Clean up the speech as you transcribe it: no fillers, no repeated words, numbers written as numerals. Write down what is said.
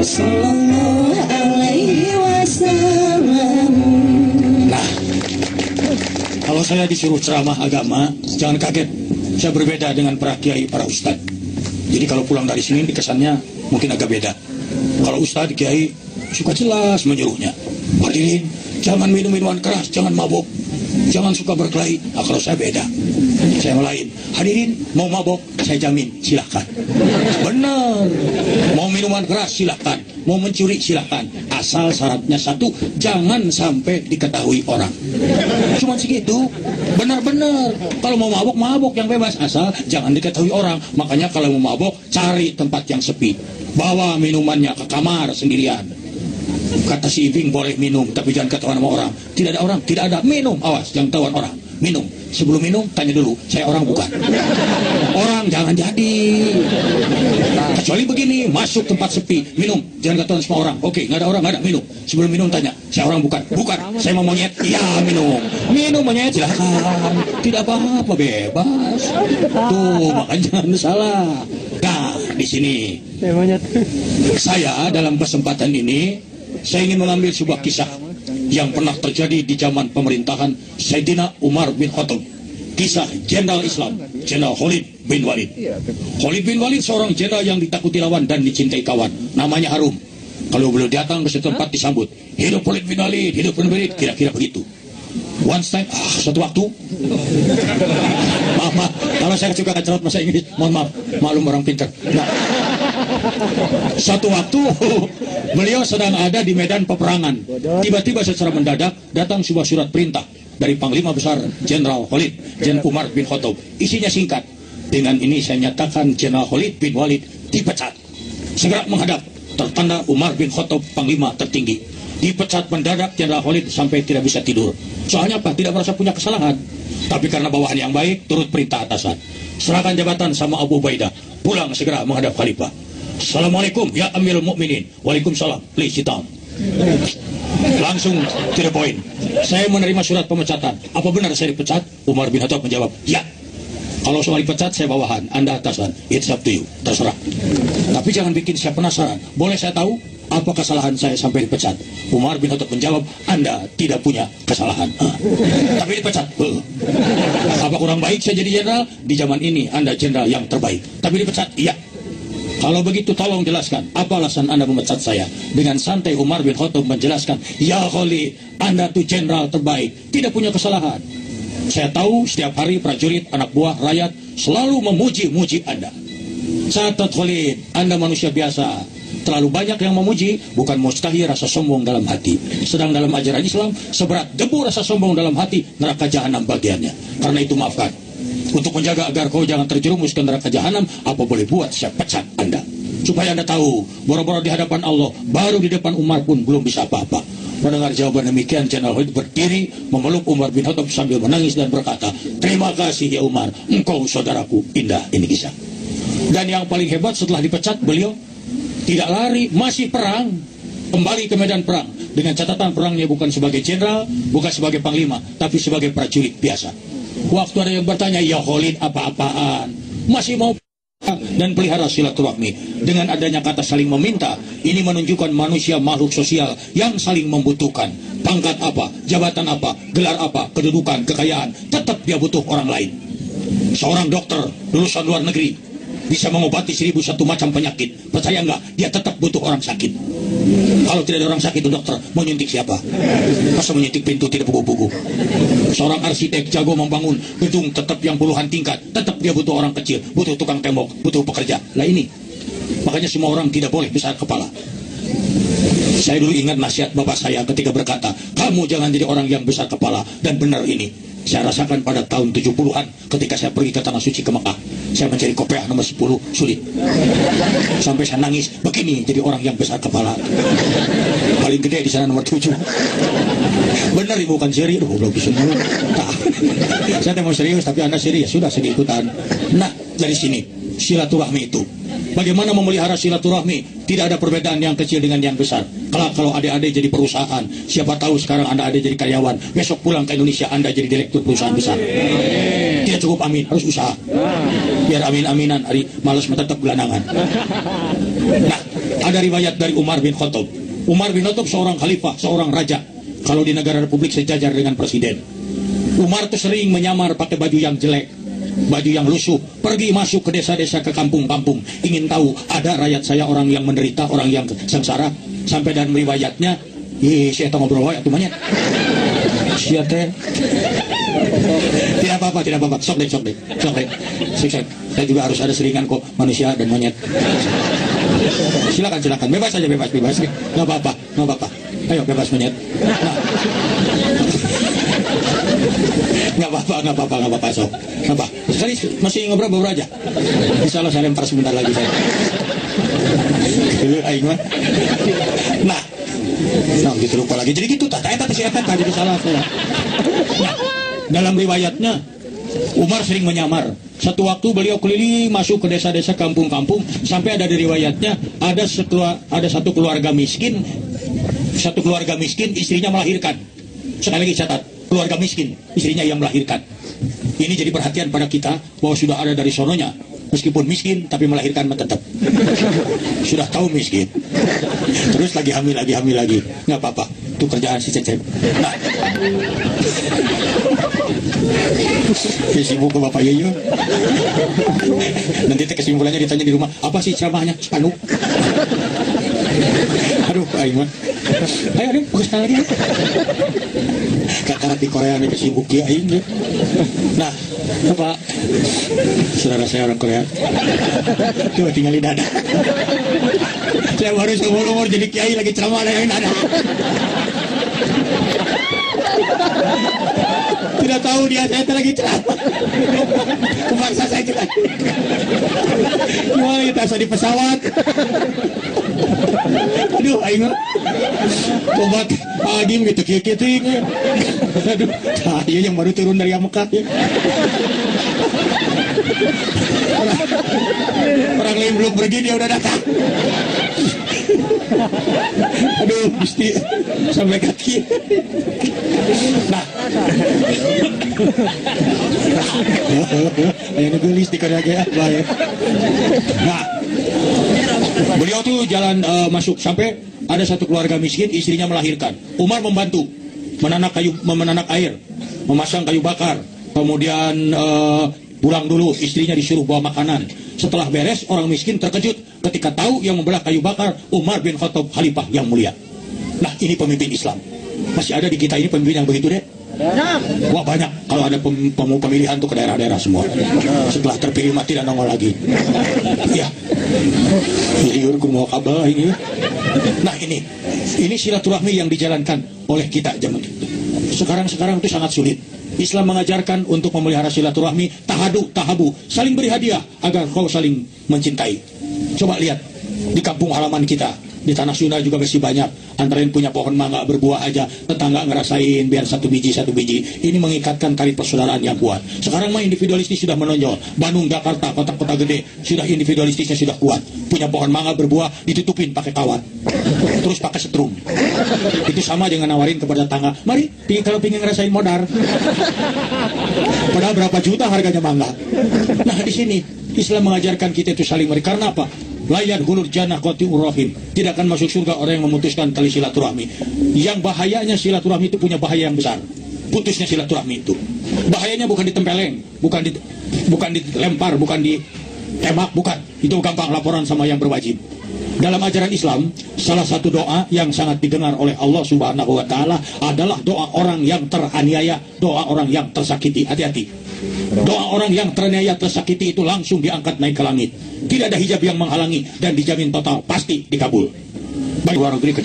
Sallallahu alaihi wasallam. Nah, kalau saya disuruh ceramah agama, jangan kaget. Saya berbeda dengan para kiai, para ustadz. Jadi kalau pulang dari sini kesannya mungkin agak beda. Kalau ustadz, kiai suka jelas menyuruhnya. Hadirin, jangan minum minuman keras, jangan mabuk, jangan suka berkelahi. Nah, kalau saya beda. Saya lain. Hadirin, mau mabuk, saya jamin, silahkan. Benar. Mau minuman keras, silahkan. Mau mencuri, silahkan. Asal syaratnya satu, jangan sampai diketahui orang. Cuma segitu. Benar-benar. Kalau mau mabuk, mabuk yang bebas. Asal jangan diketahui orang. Makanya kalau mau mabuk, cari tempat yang sepi. Bawa minumannya ke kamar sendirian. Kata si Ibing, boleh minum, tapi jangan ketahuan sama orang. Tidak ada orang, tidak ada. Minum, awas, jangan ketahuan orang. Minum. Sebelum minum, tanya dulu, saya orang bukan. Orang jangan jadi. Kecuali begini, masuk tempat sepi, minum, jangan ketahuan semua orang. Oke, nggak ada orang, nggak ada, minum. Sebelum minum tanya, saya orang bukan. Bukan, saya mau monyet. Iya, minum. Minum monyet, silahkan. Tidak apa-apa, bebas. Tuh, makanya jangan salah. Nah, di sini. Saya dalam kesempatan ini, saya ingin mengambil sebuah kisah yang pernah terjadi di zaman pemerintahan Sayyidina Umar bin Khattab. Kisah Jenderal Islam, Jenderal Khalid bin Walid. Khalid bin Walid seorang jenderal yang ditakuti lawan dan dicintai kawan. Namanya harum. Kalau beliau datang ke suatu tempat disambut, hidup Khalid bin Walid, hidup bin Walid, kira-kira begitu. Once time, suatu waktu. Maaf, kalau saya suka kacau bahasa Inggris, mohon maaf, maklum orang pintar. Nah, suatu waktu beliau sedang ada di medan peperangan. Tiba-tiba secara mendadak datang sebuah surat perintah dari Panglima Besar Jenderal Khalid, Jenderal Umar bin Khattab. Isinya singkat. Dengan ini saya nyatakan Jenderal Khalid bin Walid dipecat. Segera menghadap. Tertanda Umar bin Khattab, Panglima tertinggi. Dipecat mendadak Jenderal Khalid sampai tidak bisa tidur. Soalnya apa? Tidak merasa punya kesalahan. Tapi karena bawahan yang baik, turut perintah atasan. Serahkan jabatan sama Abu Ubaidah. Pulang segera menghadap Khalifah. Assalamualaikum ya Amirul Mukminin. Waalaikumsalam. Please sit down. Langsung to the point. Saya menerima surat pemecatan. Apa benar saya dipecat? Umar bin Khattab menjawab, ya. Kalau soal dipecat saya bawahan, Anda atasan. It's up to you. Terserah. Tapi jangan bikin saya penasaran. Boleh saya tahu apa kesalahan saya sampai dipecat? Umar bin Khattab menjawab, Anda tidak punya kesalahan. Tapi dipecat. Apa kurang baik saya jadi jenderal? Di zaman ini Anda jenderal yang terbaik. Tapi dipecat? Iya. Kalau begitu tolong jelaskan, apa alasan Anda memecat saya? Dengan santai Umar bin Khattab menjelaskan, ya Khalid, Anda tuh jenderal terbaik, tidak punya kesalahan. Saya tahu setiap hari prajurit, anak buah, rakyat selalu memuji-muji Anda. Catat Khalid, Anda manusia biasa. Terlalu banyak yang memuji, bukan mustahil rasa sombong dalam hati. Sedang dalam ajaran Islam, seberat debu rasa sombong dalam hati, neraka jahanam bagiannya. Karena itu maafkan. Untuk menjaga agar kau jangan terjerumus ke neraka jahanam, apa boleh buat saya pecat Anda. Supaya Anda tahu, boro-boro di hadapan Allah, baru di depan Umar pun belum bisa apa-apa. Mendengar jawaban demikian, Jenderal Khalid berdiri, memeluk Umar bin Khattab sambil menangis dan berkata, terima kasih ya Umar, engkau saudaraku. Indah ini kisah. Dan yang paling hebat setelah dipecat, beliau tidak lari, masih perang. Kembali ke medan perang. Dengan catatan perangnya bukan sebagai jenderal, bukan sebagai panglima, tapi sebagai prajurit biasa. Waktu ada yang bertanya, ya Khalid apa-apaan? Masih mau dan pelihara silaturahmi. Dengan adanya kata saling meminta, ini menunjukkan manusia makhluk sosial yang saling membutuhkan. Pangkat apa, jabatan apa, gelar apa, kedudukan, kekayaan, tetap dia butuh orang lain. Seorang dokter lulusan luar negeri bisa mengobati 1001 macam penyakit. Percaya enggak? Dia tetap butuh orang sakit. Kalau tidak ada orang sakit, itu dokter mau nyuntik siapa? Masa menyuntik pintu tidak buku-buku? Seorang arsitek jago membangun gedung tetap yang puluhan tingkat, tetap dia butuh orang kecil, butuh tukang tembok, butuh pekerja. Lah ini, makanya semua orang tidak boleh besar kepala. Saya dulu ingat nasihat bapak saya ketika berkata, kamu jangan jadi orang yang besar kepala. Dan benar ini. Saya rasakan pada tahun 70-an ketika saya pergi ke Tanah Suci ke Mekah. Saya mencari kopiah nomor 10, sulit. Sampai saya nangis, begini jadi orang yang besar kepala. Paling gede di sana nomor 7. Benar ibu, bukan serius. Belum bisa ngomong. Saya mau serius, tapi Anda serius. Sudah saya ikutan. Nah, dari sini, silaturahmi itu. Bagaimana memelihara silaturahmi? Tidak ada perbedaan yang kecil dengan yang besar. Kalau adik-adik jadi perusahaan, siapa tahu sekarang Anda ada jadi karyawan, besok pulang ke Indonesia Anda jadi direktur perusahaan besar. Tidak cukup amin, harus usaha. Biar amin-aminan, hari malas tetap gelandangan. Nah, Ada riwayat dari Umar bin Khattab. Umar bin Khattab seorang khalifah, seorang raja. Kalau di negara republik sejajar dengan presiden. Umar tuh sering menyamar pakai baju yang jelek, baju yang lusuh, pergi masuk ke desa-desa, ke kampung-kampung, ingin tahu ada rakyat saya orang yang menderita, orang yang sengsara. Sampai dan riwayatnya, saya tahu ngobrol wae atuh monyet. Sia teh. Tidak apa-apa. Sok deh. Sukses. Saya juga harus ada seringan kok, manusia dan monyet. Silakan. Bebas saja, bebas. Nggak apa-apa. Ayo bebas monyet. Nah. Nggak apa-apa, sok. Apa? Sekali masih ngobrol aja. Insya Allah saya lempar sebentar lagi saya. Aing mah. Nah, gitu lupa lagi. Jadi gitu, tadi salah saya. Nah, dalam riwayatnya, Umar sering menyamar. Satu waktu beliau keliling masuk ke desa-desa, kampung-kampung, sampai ada di riwayatnya ada satu keluarga miskin, istrinya melahirkan. Sekali lagi catat, keluarga miskin, istrinya yang melahirkan. Ini jadi perhatian pada kita bahwa sudah ada dari sononya. Meskipun miskin, tapi melahirkan tetap. Sudah tahu miskin. Terus lagi hamil lagi. Nggak apa-apa. Itu kerjaan si Cecep. Nah. Sibuk ke Bapak Yoyo. Nanti kesimpulannya ditanya di rumah. Apa sih ceramahnya? Spanduk. Aduh, aing mah. Ayo, fokus lagi. Kakarat di Korea nih kesibuk ya aing. Nah, Pak, saudara saya orang Korea. Coba tinggal di dada. Saya baru seumur-umur jadi kiai lagi ceramah ada yang dada. Tidak tahu dia saya lagi ceramah. Kepaksa saya ceramah. Gimana kita asal di pesawat. Aduh, aing obat pagi gitu kieu-kieu. Aduh, saya yang baru turun dari Mekah ya. Orang lain belum pergi dia udah datang. Aduh, mesti sampai kaki. Nah, ayo nulis di Korea ya, baik. Nah, beliau tuh jalan masuk sampai ada satu keluarga miskin, istrinya melahirkan. Umar membantu menanak air, memasang kayu bakar, kemudian pulang dulu, istrinya disuruh bawa makanan. Setelah beres, orang miskin terkejut ketika tahu yang membelah kayu bakar Umar bin Khattab, khalifah yang mulia. Nah, ini pemimpin Islam. Masih ada di kita ini pemimpin yang begitu deh? Wah, banyak. Kalau ada pemilihan tuh ke daerah-daerah semua. Setelah terpilih mati dan nongol lagi. Ya. Liur mau kabel ini. Nah, ini silaturahmi yang dijalankan oleh kita zaman itu. Sekarang itu sangat sulit. Islam mengajarkan untuk memelihara silaturahmi, tahabu, saling beri hadiah agar kau saling mencintai. Coba lihat di kampung halaman kita, di tanah Sunda juga masih banyak. Antara yang punya pohon mangga berbuah aja, tetangga ngerasain biar satu biji. Ini mengikatkan tali persaudaraan yang kuat. Sekarang mah individualistis sudah menonjol. Bandung, Jakarta, kota-kota gede sudah individualistisnya sudah kuat. Punya pohon mangga berbuah ditutupin pakai kawat, terus pakai setrum. Itu sama dengan nawarin kepada tetangga, mari kalau pingin ngerasain modar. Padahal berapa juta harganya mangga. Nah, di sini Islam mengajarkan kita itu saling beri. Karena apa? Layan hulur jannah qati urrahim. Tidak akan masuk surga orang yang memutuskan tali silaturahmi. Yang bahayanya silaturahmi itu punya bahaya yang besar. Putusnya silaturahmi itu. Bahayanya bukan ditempeleng, bukan dilempar, bukan ditembak, bukan. Itu gampang laporan sama yang berwajib. Dalam ajaran Islam, salah satu doa yang sangat didengar oleh Allah Subhanahu wa taala adalah doa orang yang teraniaya, doa orang yang tersakiti. Hati-hati. Doa orang yang teraniaya, tersakiti itu langsung diangkat naik ke langit. Tidak ada hijab yang menghalangi dan dijamin total pasti dikabul. Baik, luar negeri